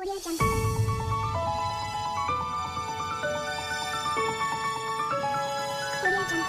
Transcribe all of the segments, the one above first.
Audio Jungle. Audio Jungle.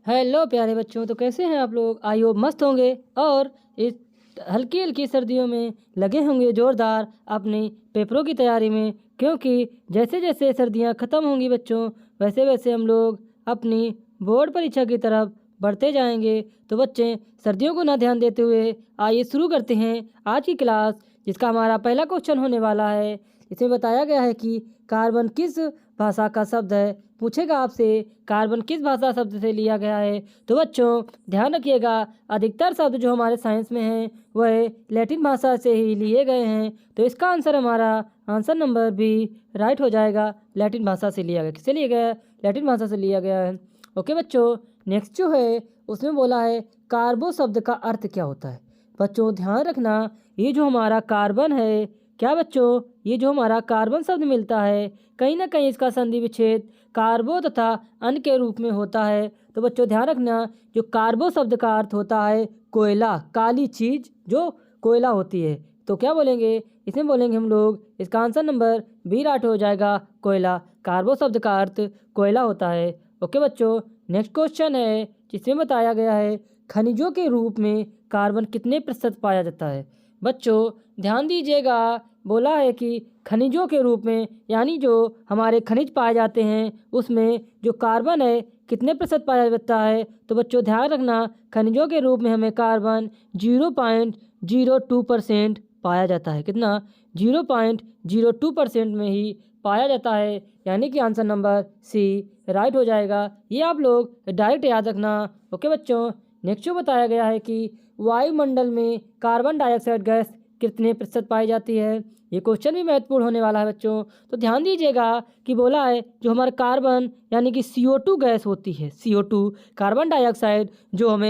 Hello प्यारे बच्चों, तो कैसे हैं आप लोग। आई होप मस्त होंगे और इस हल्की हल्की सर्दियों में लगे होंगे ज़ोरदार अपनी पेपरों की तैयारी में, क्योंकि जैसे जैसे सर्दियां ख़त्म होंगी बच्चों, वैसे वैसे हम लोग अपनी बोर्ड परीक्षा की तरफ बढ़ते जाएंगे। तो बच्चे सर्दियों को ना ध्यान देते हुए आइए शुरू करते हैं आज की क्लास, जिसका हमारा पहला क्वेश्चन होने वाला है। इसमें बताया गया है कि कार्बन किस भाषा का शब्द है। पूछेगा आपसे कार्बन किस भाषा शब्द से लिया गया है। तो बच्चों ध्यान रखिएगा, अधिकतर शब्द जो हमारे साइंस में हैं वह लैटिन भाषा से ही लिए गए हैं। तो इसका आंसर हमारा आंसर नंबर बी राइट हो जाएगा। लैटिन भाषा से लिया गया, किससे लिया गया है? लैटिन भाषा से लिया गया है। ओके बच्चों, नेक्स्ट जो है उसमें बोला है कार्बो शब्द का अर्थ क्या होता है। बच्चों ध्यान रखना, ये जो हमारा कार्बन है, क्या बच्चों, ये जो हमारा कार्बन शब्द मिलता है, कहीं ना कहीं इसका संधि विच्छेद कार्बो तथा अन के रूप में होता है। तो बच्चों ध्यान रखना, जो कार्बो शब्द का अर्थ होता है कोयला, काली चीज जो कोयला होती है। तो क्या बोलेंगे इसमें? बोलेंगे हम लोग इसका आंसर नंबर बी राइट हो जाएगा, कोयला। कार्बो शब्द का अर्थ कोयला होता है। ओके बच्चों, नेक्स्ट क्वेश्चन है जिसमें बताया गया है खनिजों के रूप में कार्बन कितने प्रतिशत पाया जाता है। बच्चों ध्यान दीजिएगा, बोला है कि खनिजों के रूप में, यानी जो हमारे खनिज पाए जाते हैं उसमें जो कार्बन है कितने प्रतिशत पाया जाता है। तो बच्चों ध्यान रखना, खनिजों के रूप में हमें कार्बन 0.02% पाया जाता है। कितना? 0.02% में ही पाया जाता है, यानी कि आंसर नंबर सी राइट हो जाएगा। ये आप लोग डायरेक्ट याद रखना। ओके बच्चों, नेक्स्ट जो बताया गया है कि वायुमंडल में कार्बन डाइऑक्साइड गैस कितने प्रतिशत पाई जाती है। ये क्वेश्चन भी महत्वपूर्ण होने वाला है बच्चों। तो ध्यान दीजिएगा कि बोला है जो हमारा कार्बन यानी कि CO2 गैस होती है, CO2 कार्बन डाइऑक्साइड जो हम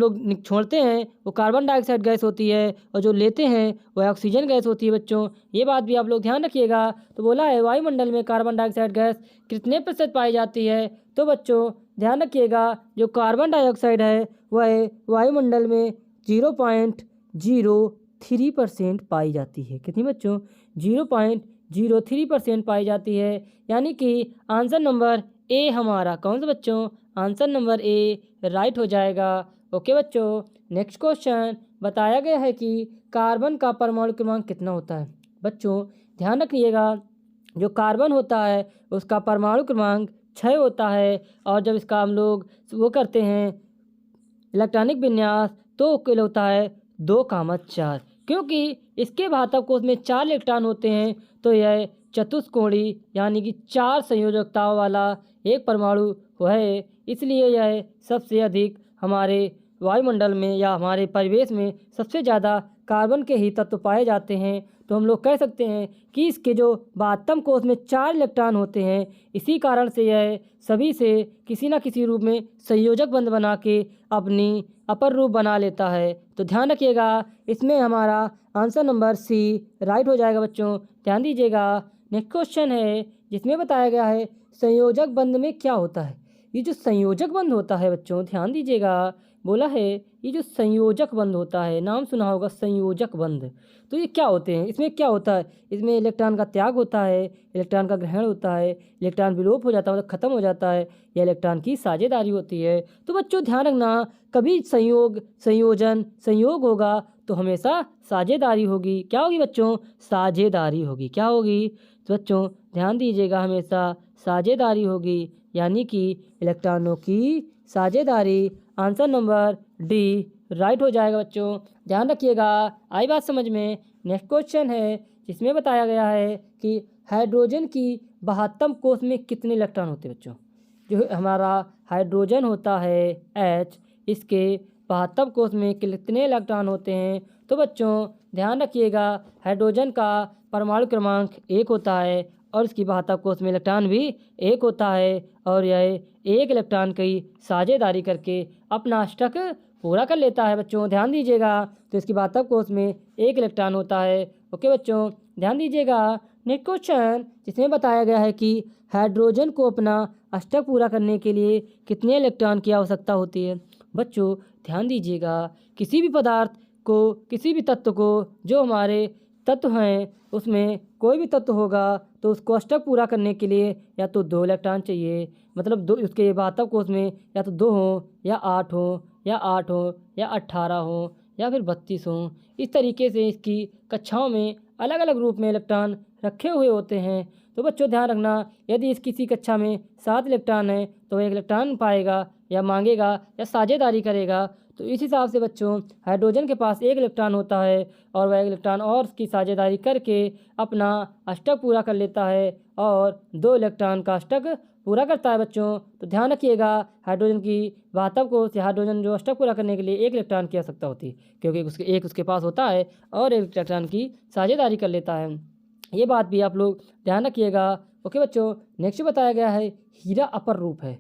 लोग छोड़ते हैं वो कार्बन डाइऑक्साइड गैस होती है, और जो लेते हैं वो ऑक्सीजन गैस होती है। बच्चों ये बात भी आप लोग ध्यान रखिएगा। तो बोला है वायुमंडल में कार्बन डाइऑक्साइड गैस कितने प्रतिशत पाई जाती है। तो बच्चों ध्यान रखिएगा, जो कार्बन डाइऑक्साइड है वह वायुमंडल में 0.03% पाई जाती है। कितनी बच्चों? 0.03% पाई जाती है, यानी कि आंसर नंबर ए हमारा कौन सा बच्चों? आंसर नंबर ए राइट हो जाएगा। ओके बच्चों, नेक्स्ट क्वेश्चन बताया गया है कि कार्बन का परमाणु क्रमांक कितना होता है। बच्चों ध्यान रखिएगा, जो कार्बन होता है उसका परमाणु क्रमांक 6 होता है, और जब इसका हम लोग वो करते हैं इलेक्ट्रॉनिक विन्यास तो केवल होता है 2,4, क्योंकि इसके भातक कोश में 4 इलेक्ट्रॉन होते हैं। तो यह चतुष्कोणी यानी कि 4 संयोजकताओं वाला एक परमाणु है, इसलिए यह सबसे अधिक हमारे वायुमंडल में या हमारे परिवेश में सबसे ज़्यादा कार्बन के ही तत्व पाए जाते हैं। तो हम लोग कह सकते हैं कि इसके जो बातम कोश में 4 इलेक्ट्रॉन होते हैं, इसी कारण से यह सभी से किसी न किसी रूप में संयोजक बंध बना के अपनी अपर रूप बना लेता है। तो ध्यान रखिएगा, इसमें हमारा आंसर नंबर सी राइट हो जाएगा बच्चों। ध्यान दीजिएगा, नेक्स्ट क्वेश्चन है जिसमें बताया गया है संयोजक बंध में क्या होता है। ये जो संयोजक बंध होता है बच्चों ध्यान दीजिएगा, बोला है ये जो संयोजक बंध होता है, नाम सुना होगा संयोजक बंध। तो ये क्या होते हैं? इसमें क्या होता है? इसमें इलेक्ट्रॉन का त्याग होता है, इलेक्ट्रॉन का ग्रहण होता है, इलेक्ट्रॉन विलोप हो जाता है मतलब खत्म हो जाता है, या इलेक्ट्रॉन की साझेदारी होती है। तो बच्चों ध्यान रखना, कभी संयोग संयोजन संयोग होगा तो हमेशा साझेदारी होगी। क्या होगी बच्चों? साझेदारी होगी। क्या होगी? तो बच्चों ध्यान दीजिएगा, हमेशा साझेदारी होगी, यानी कि इलेक्ट्रॉनों की साझेदारी। आंसर नंबर डी राइट हो जाएगा बच्चों। ध्यान रखिएगा, आई बात समझ में। नेक्स्ट क्वेश्चन है जिसमें बताया गया है कि हाइड्रोजन की 72 कोश में कितने इलेक्ट्रॉन होते हैं बच्चों। जो हमारा हाइड्रोजन होता है H, इसके 72 कोश में कितने इलेक्ट्रॉन होते हैं। तो बच्चों ध्यान रखिएगा, हाइड्रोजन का परमाणु क्रमांक 1 होता है, और इसकी 72 कोश में इलेक्ट्रॉन भी 1 होता है, और यह एक इलेक्ट्रॉन की साझेदारी करके अपना अष्टक पूरा कर लेता है। बच्चों ध्यान दीजिएगा, तो इसकी 72 कोश में 1 इलेक्ट्रॉन होता है। ओके बच्चों ध्यान दीजिएगा, नेक्स्ट क्वेश्चन जिसमें बताया गया है कि हाइड्रोजन को अपना अष्टक पूरा करने के लिए कितने इलेक्ट्रॉन की आवश्यकता होती है। बच्चों ध्यान दीजिएगा, किसी भी पदार्थ को, किसी भी तत्व को जो हमारे तत्व हैं उसमें कोई भी तत्व होगा तो उसको अष्टक पूरा करने के लिए या तो 2 इलेक्ट्रॉन चाहिए, मतलब दो उसके वाहक कोष में या तो 2 हों या 8 हों या 8 हों या 18 हों या फिर 32 हों। इस तरीके से इसकी कक्षाओं में अलग अलग रूप में इलेक्ट्रॉन रखे हुए होते हैं। तो बच्चों ध्यान रखना, यदि इस किसी कक्षा में 7 इलेक्ट्रॉन है तो वह 1 इलेक्ट्रॉन पाएगा या मांगेगा या साझेदारी करेगा। तो इस हिसाब से बच्चों हाइड्रोजन के पास 1 इलेक्ट्रॉन होता है और वह 1 इलेक्ट्रॉन और उसकी साझेदारी करके अपना अष्टक पूरा कर लेता है और 2 इलेक्ट्रॉन का अष्टक पूरा करता है बच्चों। तो ध्यान रखिएगा, हाइड्रोजन की वाहक कोष या हाइड्रोजन जो अष्टक पूरा करने के लिए 1 इलेक्ट्रॉन की आवश्यकता होती है, क्योंकि उसके पास होता है और 1 इलेक्ट्रॉन की साझेदारी कर लेता है। ये बात भी आप लोग ध्यान रखिएगा। ओके बच्चों, नेक्स्ट बताया गया है हीरा अपर रूप है।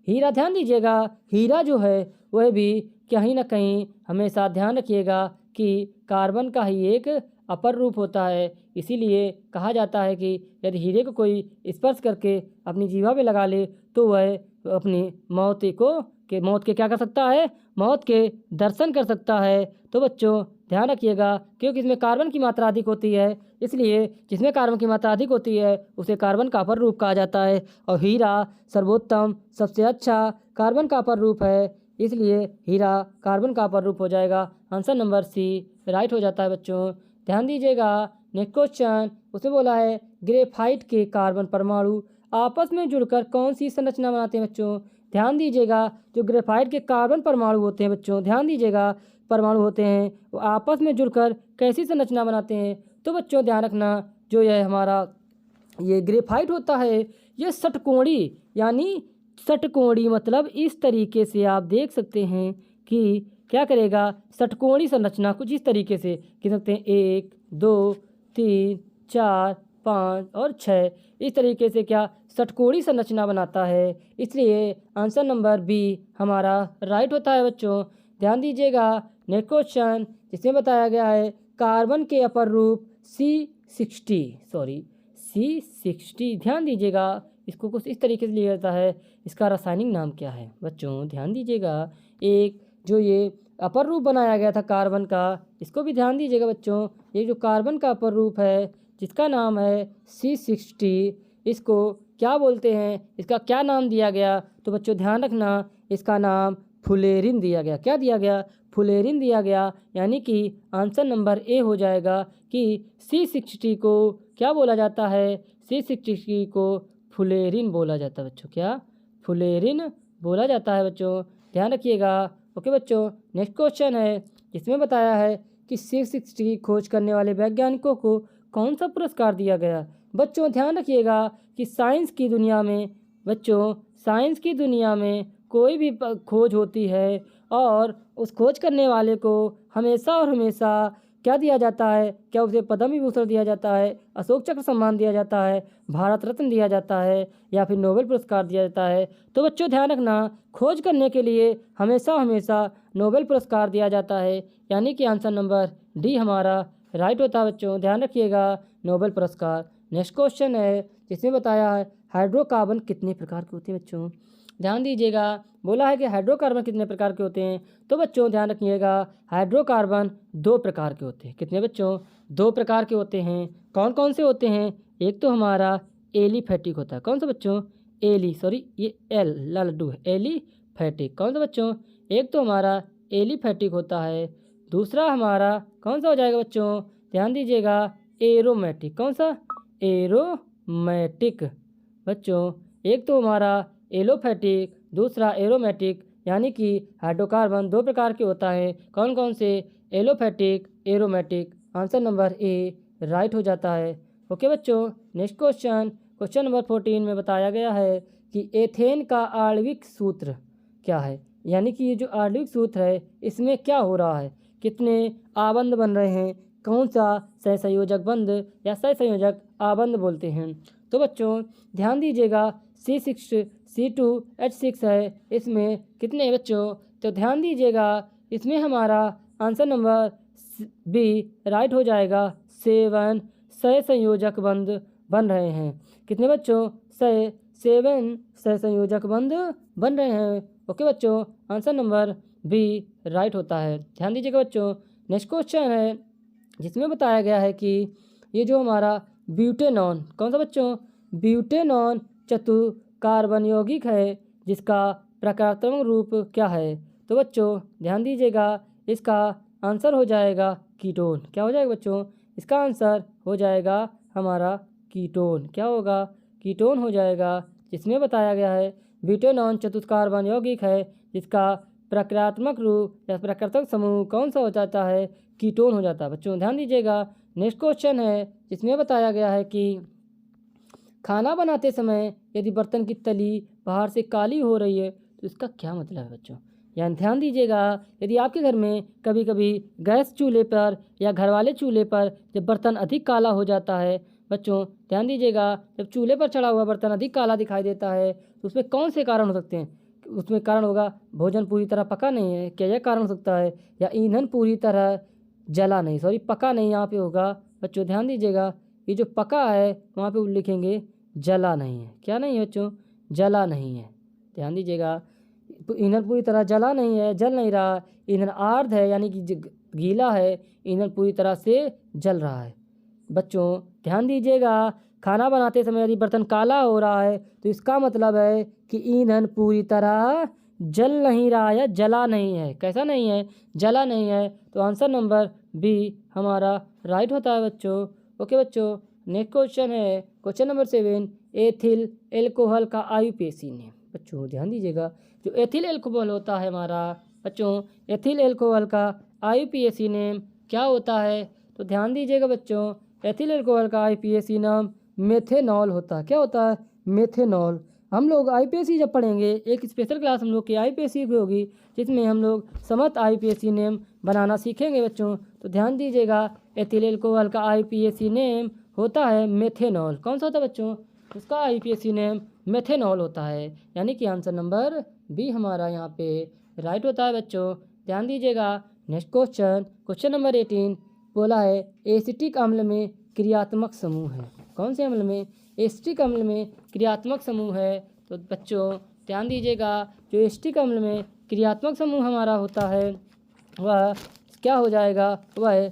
हीरा ध्यान दीजिएगा, हीरा जो है वह भी कहीं ना कहीं हमेशा ध्यान रखिएगा कि कार्बन का ही एक अपर रूप होता है। इसीलिए कहा जाता है कि यदि हीरे को कोई स्पर्श करके अपनी जीवा पे लगा ले तो वह अपनी मौत के क्या कर सकता है, मौत के दर्शन कर सकता है। तो बच्चों ध्यान रखिएगा, क्योंकि इसमें कार्बन की मात्रा अधिक होती है, इसलिए जिसमें कार्बन की मात्रा अधिक होती है उसे कार्बन का अपर रूप कहा जाता है। और हीरा सर्वोत्तम सबसे अच्छा कार्बन का अपर रूप है, इसलिए हीरा कार्बन का अपर रूप हो जाएगा। आंसर नंबर सी राइट हो जाता है बच्चों। ध्यान दीजिएगा, नेक्स्ट क्वेश्चन उसमें बोला है ग्रेफाइट के कार्बन परमाणु आपस में जुड़कर कौन सी संरचना बनाते हैं बच्चों। ध्यान दीजिएगा, जो ग्रेफाइट के कार्बन परमाणु होते हैं बच्चों, ध्यान दीजिएगा, परमाणु होते हैं वो आपस में जुड़कर कैसी संरचना बनाते हैं। तो बच्चों ध्यान रखना, जो यह हमारा ये ग्रेफाइट होता है ये षटकोणी, यानी षटकोणी मतलब इस तरीके से आप देख सकते हैं कि क्या करेगा, षटकोणी संरचना कुछ इस तरीके से कह सकते हैं 1 2 3 4 5 और 6, इस तरीके से क्या षटकोणी संरचना बनाता है। इसलिए आंसर नंबर बी हमारा राइट होता है बच्चों। ध्यान दीजिएगा, नेक्स्ट क्वेश्चन जिसमें बताया गया है कार्बन के अपर रूप C60। ध्यान दीजिएगा, इसको कुछ इस तरीके से लिया जाता है। इसका रासायनिक नाम क्या है बच्चों, ध्यान दीजिएगा। एक जो ये अपर रूप बनाया गया था कार्बन का, इसको भी ध्यान दीजिएगा बच्चों। ये जो कार्बन का अपर रूप है जिसका नाम है C60, इसको क्या बोलते हैं, इसका क्या नाम दिया गया। तो बच्चों ध्यान रखना, इसका नाम फुलेरिन दिया गया। क्या दिया गया, फुलेरिन दिया गया। यानी कि आंसर नंबर ए हो जाएगा कि C60 को क्या बोला जाता है, C60 को फुलेरिन बोला जाता है बच्चों। क्या फुलेरिन बोला जाता है बच्चों, ध्यान रखिएगा। ओके बच्चों, नेक्स्ट क्वेश्चन है जिसमें बताया है कि C60 की खोज करने वाले वैज्ञानिकों को कौन सा पुरस्कार दिया गया। बच्चों ध्यान रखिएगा कि साइंस की दुनिया में कोई भी खोज होती है और उस खोज करने वाले को हमेशा और हमेशा क्या दिया जाता है, क्या उसे पद्म विभूषण दिया जाता है, अशोक चक्र सम्मान दिया जाता है, भारत रत्न दिया जाता है या फिर नोबेल पुरस्कार दिया जाता है। तो बच्चों ध्यान रखना, खोज करने के लिए हमेशा नोबेल पुरस्कार दिया जाता है, यानी कि आंसर नंबर डी हमारा राइट होता है बच्चों। ध्यान रखिएगा, नोबेल पुरस्कार। नेक्स्ट क्वेश्चन है जिसमें बताया है हाइड्रोकार्बन कितने प्रकार के होते हैं बच्चों। ध्यान दीजिएगा, बोला है कि हाइड्रोकार्बन कितने प्रकार के होते हैं। तो बच्चों ध्यान रखिएगा, हाइड्रोकार्बन 2 प्रकार के होते हैं। कितने बच्चों, 2 प्रकार के होते हैं। कौन कौन से होते हैं, एक तो हमारा एलिफेटिक होता है। कौन सा बच्चों, ये एल लड्डू है, एलिफेटिक। कौन सा बच्चों, एक तो हमारा एलिफेटिक होता है, दूसरा हमारा कौन सा हो जाएगा बच्चों, ध्यान दीजिएगा, एरोमेटिक। कौन सा, एरोमेटिक। बच्चों एक तो हमारा एलोफेटिक, दूसरा एरोमेटिक, यानी कि हाइड्रोकार्बन 2 प्रकार के होता है। कौन कौन से, aliphatic, aromatic. Answer number A right हो जाता है। ओके बच्चों, नेक्स्ट क्वेश्चन नंबर 14 में बताया गया है कि एथेन का आणविक सूत्र क्या है। यानी कि ये जो आणविक सूत्र है इसमें क्या हो रहा है, कितने आबंध बन रहे हैं, कौन सा सहसंयोजक बंध या सहसंयोजक आबंध बोलते हैं। तो बच्चों ध्यान दीजिएगा, C6C2H6 है, इसमें कितने बच्चों, तो ध्यान दीजिएगा इसमें हमारा आंसर नंबर बी राइट हो जाएगा। 7 सहसंयोजक बंध बन रहे हैं। कितने बच्चों, 7 सहसंयोजक बंध बन रहे हैं। ओके बच्चों, आंसर नंबर बी राइट होता है। ध्यान दीजिएगा बच्चों। नेक्स्ट क्वेश्चन है जिसमें बताया गया है कि ये जो हमारा ब्यूटेनॉन, कौन सा बच्चों, ब्यूटेनॉन चतुर्कार्बन यौगिक है जिसका प्रकारात्मक रूप क्या है। तो बच्चों ध्यान दीजिएगा, इसका आंसर हो जाएगा कीटोन। क्या हो जाएगा बच्चों, इसका आंसर हो जाएगा हमारा कीटोन। क्या होगा, कीटोन हो जाएगा, जिसमें बताया गया है ब्यूटेनॉन चतुष्कार्बन यौगिक है जिसका प्रक्रियात्मक रूप या प्रकृतक समूह कौन सा हो जाता है, कीटोन हो जाता है। बच्चों ध्यान दीजिएगा, नेक्स्ट क्वेश्चन है जिसमें बताया गया है कि खाना बनाते समय यदि बर्तन की तली बाहर से काली हो रही है तो इसका क्या मतलब है बच्चों। यानी ध्यान दीजिएगा, यदि आपके घर में कभी कभी गैस चूल्हे पर या घर वाले चूल्हे पर जब बर्तन अधिक काला हो जाता है, बच्चों ध्यान दीजिएगा, जब चूल्हे पर चढ़ा हुआ बर्तन अधिक काला दिखाई देता है तो उसमें कौन से कारण हो सकते हैं। उसमें कारण होगा भोजन पूरी तरह पका नहीं है, क्या यह कारण हो सकता है, या ईंधन पूरी तरह जला नहीं, सॉरी पका नहीं यहाँ पे होगा। बच्चों ध्यान दीजिएगा, ये जो पका है वहाँ पे लिखेंगे जला नहीं है। क्या नहीं है बच्चों, जला नहीं है। ध्यान दीजिएगा, ईंधन पूरी तरह जला नहीं है, जल नहीं रहा, ईंधन आर्द्र है यानी कि गीला है, ईंधन पूरी तरह से जल रहा है। बच्चों ध्यान दीजिएगा, खाना बनाते समय यदि बर्तन काला हो रहा है तो इसका मतलब है कि ईंधन पूरी तरह जल नहीं रहा है, जला नहीं है। कैसा नहीं है, जला नहीं है। तो आंसर नंबर बी हमारा राइट होता है बच्चों। ओके बच्चों, नेक्स्ट क्वेश्चन है क्वेश्चन नंबर 7, एथिल एल्कोहल का आईयूपीएसी नेम। बच्चों ध्यान दीजिएगा, जो एथिल एल्कोहल होता है हमारा, बच्चों एथिल एल्कोहल का आईयूपीएसी नेम क्या होता है। तो ध्यान दीजिएगा बच्चों, एथिल एल्कोहल का आईयूपीएसी नाम मेथेनॉल होता है। क्या होता है, मेथेनॉल। हम लोग आईयूपीएसी जब पढ़ेंगे, एक स्पेशल क्लास हम लोग की आईयूपीएसी भी होगी जिसमें हम लोग समस्त आईयूपीएसी नेम बनाना सीखेंगे बच्चों। तो ध्यान दीजिएगा, एथिल एल्कोहल का आईयूपीएसी नेम होता है मेथेनॉल। कौन सा होता है बच्चों, उसका आईयूपीएसी नेम मेथेनॉल होता है, यानी कि आंसर नंबर बी हमारा यहाँ पे राइट होता है बच्चों। ध्यान दीजिएगा, नेक्स्ट क्वेश्चन क्वेश्चन नंबर 18 बोला है एसिटिक अम्ल में क्रियात्मक समूह है। कौन से अम्ल में, एसिटिक अम्ल में क्रियात्मक समूह है। तो बच्चों ध्यान दीजिएगा, जो एसिटिक अम्ल में क्रियात्मक समूह हमारा होता है वह क्या हो जाएगा, वह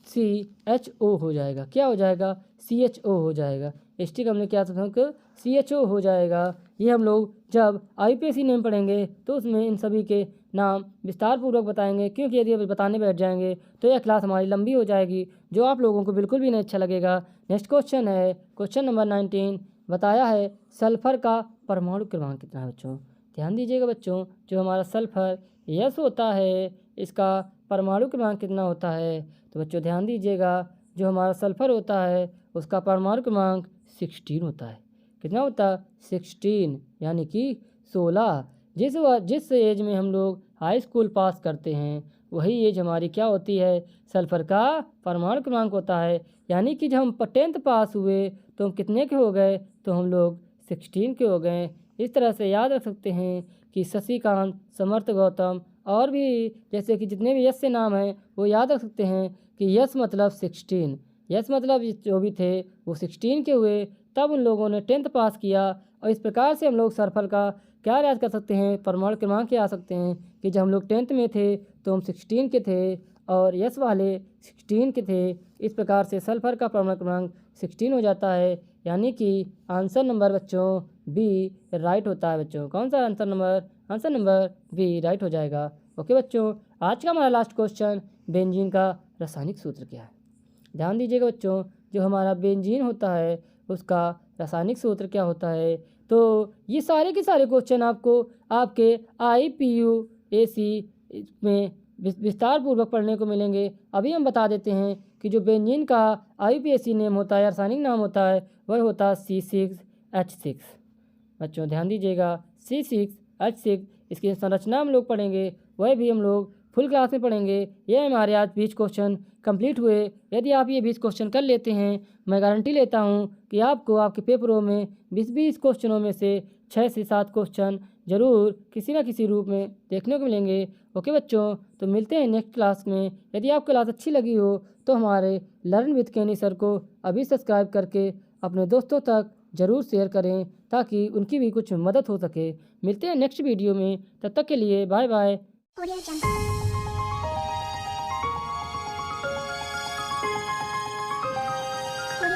CHO हो जाएगा। क्या हो जाएगा, CHO हो जाएगा। एसिटिक अम्ल क्रियात्मक CHO हो जाएगा। ये हम लोग जब आईयूपीएसी नेम पढ़ेंगे तो उसमें इन सभी के नाम विस्तार पूर्वक बताएंगे, क्योंकि यदि अभी बताने बैठ जाएंगे तो यह क्लास हमारी लंबी हो जाएगी, जो आप लोगों को बिल्कुल भी नहीं अच्छा लगेगा। नेक्स्ट क्वेश्चन है क्वेश्चन नंबर 19 बताया है सल्फर का परमाणु क्रमांक कितना है बच्चों। ध्यान दीजिएगा बच्चों, जो हमारा सल्फर यस होता है इसका परमाणु क्रमांक कितना होता है। तो बच्चों ध्यान दीजिएगा, जो हमारा सल्फर होता है उसका परमाणु क्रमांक 16 होता है। कितना होता है, 16 यानी कि 16। जिस एज में हम लोग हाई स्कूल पास करते हैं वही एज हमारी क्या होती है, सल्फर का परमाणु क्रमांक होता है। यानी कि जब हम 10th पास हुए तो हम कितने के हो गए, तो हम लोग 16 के हो गए। इस तरह से याद रख सकते हैं कि शशिकांत, समर्थ गौतम और भी जैसे कि जितने भी यश से नाम हैं वो याद रख सकते हैं कि यश मतलब 16, यश मतलब जो भी थे वो 16 के हुए, तब उन लोगों ने 10th पास किया। और इस प्रकार से हम लोग सल्फर का क्या याद कर सकते हैं, परमाणु क्रमांक क्या आ सकते हैं कि जब हम लोग 10th में थे तो हम 16 के थे और यश वाले 16 के थे। इस प्रकार से सल्फर का परमाणु क्रमांक 16 हो जाता है, यानी कि आंसर नंबर बच्चों बी राइट होता है बच्चों। कौन सा answer number, answer number B right हो जाएगा। ओके बच्चों, आज का हमारा लास्ट क्वेश्चन, बेंजीन का रासायनिक सूत्र क्या है। ध्यान दीजिएगा बच्चों, जो हमारा बेंजीन होता है उसका रासायनिक सूत्र क्या होता है। तो ये सारे के सारे क्वेश्चन आपको आपके IPUAC में विस्तार पूर्वक पढ़ने को मिलेंगे। अभी हम बता देते हैं कि जो बेंजीन का IUPAC नेम होता है, रासायनिक नाम होता है, वह होता है C6H6। बच्चों ध्यान दीजिएगा, C6H6 इसकी संरचना हम लोग पढ़ेंगे, वह भी हम लोग फुल क्लास में पढ़ेंगे। ये हमारे आज 20 क्वेश्चन कंप्लीट हुए। यदि आप ये 20 क्वेश्चन कर लेते हैं, मैं गारंटी लेता हूँ कि आपको आपके पेपरों में 20 क्वेश्चनों में से 6 से 7 क्वेश्चन जरूर किसी न किसी रूप में देखने को मिलेंगे। ओके बच्चों, तो मिलते हैं नेक्स्ट क्लास में। यदि आपको क्लास अच्छी लगी हो तो हमारे लर्न विद केनी सर को अभी सब्सक्राइब करके अपने दोस्तों तक ज़रूर शेयर करें ताकि उनकी भी कुछ मदद हो सके। मिलते हैं नेक्स्ट वीडियो में, तब तक के लिए bye bye. Audio Jungle.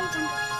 Audio Jungle.